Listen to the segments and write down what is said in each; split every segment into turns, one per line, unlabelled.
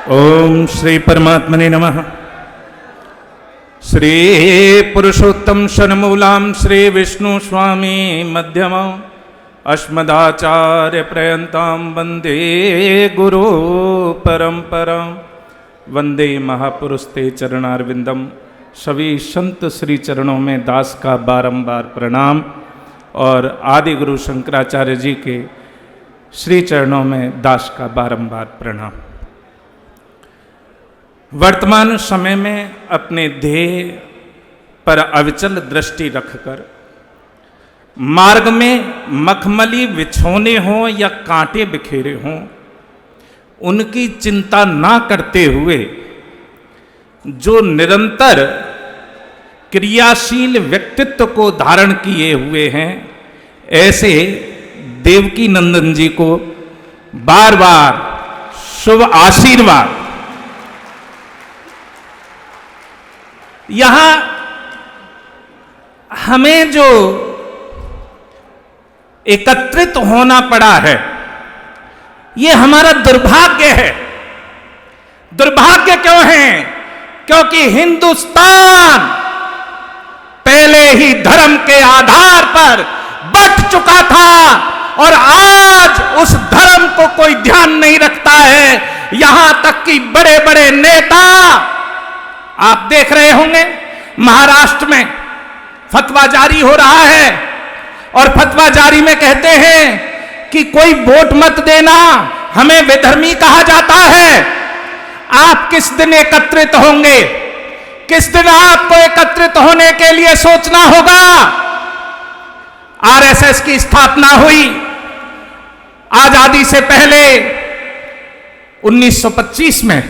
ओम श्री परमात्मने नमः। श्री पुरुषोत्तम शनमूलां श्री विष्णु स्वामी मध्यम अस्मदाचार्य पर्यन्तां वंदे गुरु परंपरां। वंदे महापुरुष ते चरणारविंदम। सभी संत श्री चरणों में दास का बारंबार प्रणाम और आदि गुरु शंकराचार्य जी के श्री चरणों में दास का बारंबार प्रणाम। वर्तमान समय में अपने ध्येय पर अविचल दृष्टि रखकर मार्ग में मखमली बिछौने हों या कांटे बिखेरे हों, उनकी चिंता ना करते हुए जो निरंतर क्रियाशील व्यक्तित्व को धारण किए हुए हैं, ऐसे देवकी नंदन जी को बार बार शुभ आशीर्वाद। यहां हमें जो एकत्रित होना पड़ा है, ये हमारा दुर्भाग्य है। दुर्भाग्य क्यों है? क्योंकि हिंदुस्तान पहले ही धर्म के आधार पर बट चुका था और आज उस धर्म को कोई ध्यान नहीं रखता है। यहां तक कि बड़े बड़े नेता, आप देख रहे होंगे महाराष्ट्र में फतवा जारी हो रहा है और फतवा जारी में कहते हैं कि कोई वोट मत देना, हमें विधर्मी कहा जाता है। आप किस दिन एकत्रित होंगे? किस दिन आपको एकत्रित होने के लिए सोचना होगा? आरएसएस की स्थापना हुई आजादी से पहले 1925 में,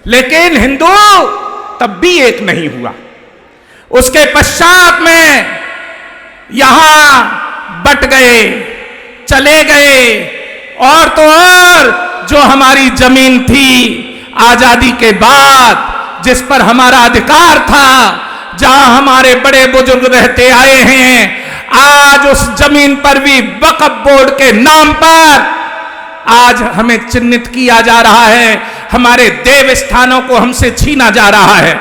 लेकिन हिंदू तब भी एक नहीं हुआ। उसके पश्चात में यहां बट गए, चले गए, और तो और जो हमारी जमीन थी आजादी के बाद, जिस पर हमारा अधिकार था, जहां हमारे बड़े बुजुर्ग रहते आए हैं, आज उस जमीन पर भी वक्फ बोर्ड के नाम पर आज हमें चिन्हित किया जा रहा है। हमारे देव स्थानों को हमसे छीना जा रहा है।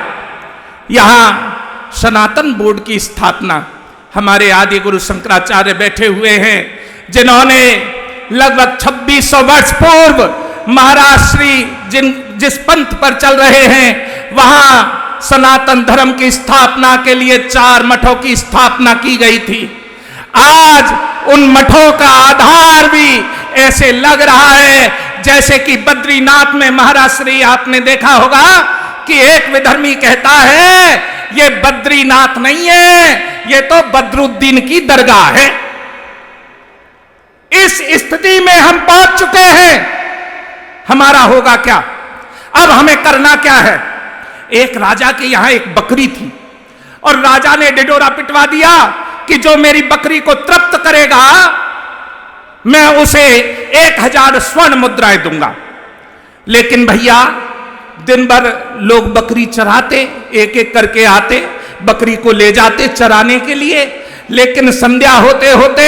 यहां सनातन बोर्ड की स्थापना हमारे आदि गुरु शंकराचार्य बैठे हुए हैं, जिन्होंने लगभग 2600 वर्ष पूर्व महाराष्ट्र जिस पंथ पर चल रहे हैं, वहां सनातन धर्म की स्थापना के लिए 4 मठों की स्थापना की गई थी। आज उन मठों का आधार भी ऐसे लग रहा है जैसे कि बद्रीनाथ में महाराज श्री, आपने देखा होगा कि एक विधर्मी कहता है ये बद्रीनाथ नहीं है, ये तो बदरुद्दीन की दरगाह है। इस स्थिति में हम पहुंच चुके हैं। हमारा होगा क्या? अब हमें करना क्या है? एक राजा के यहां एक बकरी थी और राजा ने डिडोरा पिटवा दिया कि जो मेरी बकरी को तृप्त करेगा मैं उसे 1000 स्वर्ण मुद्राएं दूंगा। लेकिन भैया दिन भर लोग बकरी चराते, एक एक करके आते, बकरी को ले जाते चराने के लिए, लेकिन संध्या होते होते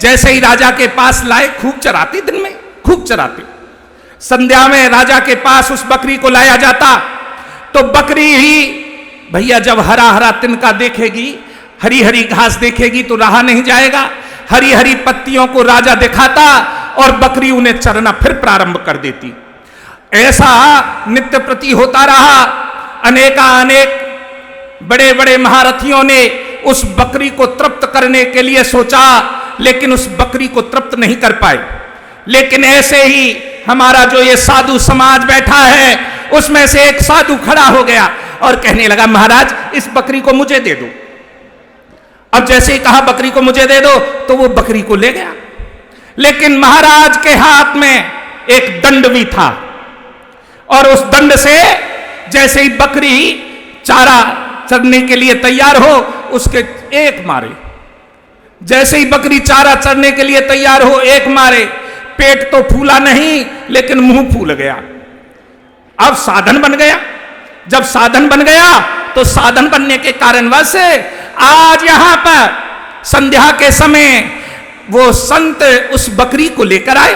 जैसे ही राजा के पास लाए, खूब चराते, दिन में खूब चराते, संध्या में राजा के पास उस बकरी को लाया जाता तो बकरी ही भैया जब हरा हरा तिनका देखेगी, हरी हरी घास देखेगी तो रहा नहीं जाएगा। हरी हरी पत्तियों को राजा दिखाता और बकरी उन्हें चरना फिर प्रारंभ कर देती। ऐसा नित्य प्रति होता रहा। अनेक बड़े बड़े महारथियों ने उस बकरी को तृप्त करने के लिए सोचा, लेकिन उस बकरी को तृप्त नहीं कर पाए। लेकिन ऐसे ही हमारा जो ये साधु समाज बैठा है, उसमें से एक साधु खड़ा हो गया और कहने लगा, महाराज इस बकरी को मुझे दे दो। अब जैसे ही कहा बकरी को मुझे दे दो, तो वो बकरी को ले गया। लेकिन महाराज के हाथ में एक दंड भी था और उस दंड से जैसे ही बकरी चारा चरने के लिए तैयार हो, उसके एक मारे। जैसे ही बकरी चारा चरने के लिए तैयार हो, एक मारे। पेट तो फूला नहीं, लेकिन मुंह फूल गया। अब साधन बन गया। जब साधन बन गया तो साधन बनने के कारणवश आज यहां पर संध्या के समय वो संत उस बकरी को लेकर आए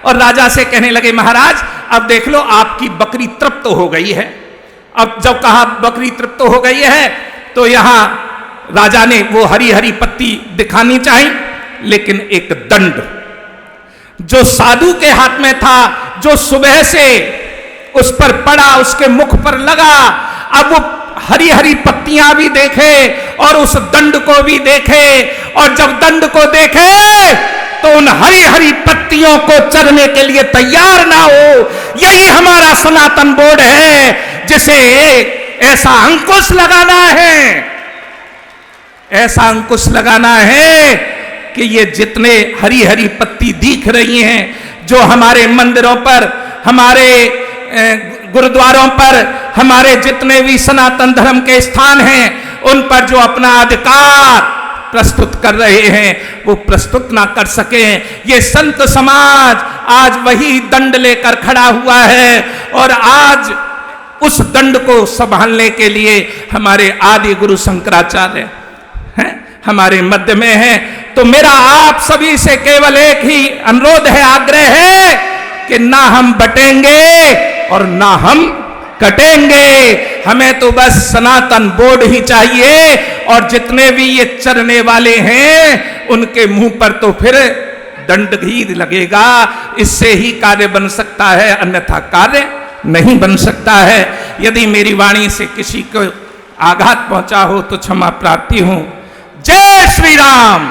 और राजा से कहने लगे, महाराज अब देख लो आपकी बकरी तृप्त हो गई है। अब जब कहा बकरी तृप्त हो गई है तो यहां राजा ने वो हरी हरी पत्ती दिखानी चाहिए, लेकिन एक दंड जो साधु के हाथ में था, जो सुबह से उस पर पड़ा, उसके मुख पर लगा, अब वो हरी हरी पत्तियां भी देखे और उस दंड को भी देखे, और जब दंड को देखे तो उन हरी हरी पत्तियों को चरने के लिए तैयार ना हो। यही हमारा सनातन बोर्ड है, जिसे ऐसा अंकुश लगाना है, ऐसा अंकुश लगाना है कि ये जितने हरी हरी पत्ती दिख रही हैं, जो हमारे मंदिरों पर, हमारे गुरुद्वारों पर, हमारे जितने भी सनातन धर्म के स्थान हैं, उन पर जो अपना अधिकार प्रस्तुत कर रहे हैं वो प्रस्तुत ना कर सके। ये संत समाज आज वही दंड लेकर खड़ा हुआ है, और आज उस दंड को संभालने के लिए हमारे आदि गुरु शंकराचार्य हैं, हमारे मध्य में हैं। तो मेरा आप सभी से केवल एक ही अनुरोध है, आग्रह है कि ना हम बटेंगे और ना हम कटेंगे। हमें तो बस सनातन बोर्ड ही चाहिए, और जितने भी ये चरने वाले हैं उनके मुंह पर तो फिर दंड ही लगेगा। इससे ही कार्य बन सकता है, अन्यथा कार्य नहीं बन सकता है। यदि मेरी वाणी से किसी को आघात पहुंचा हो तो क्षमा प्रार्थी हूं। जय श्री राम।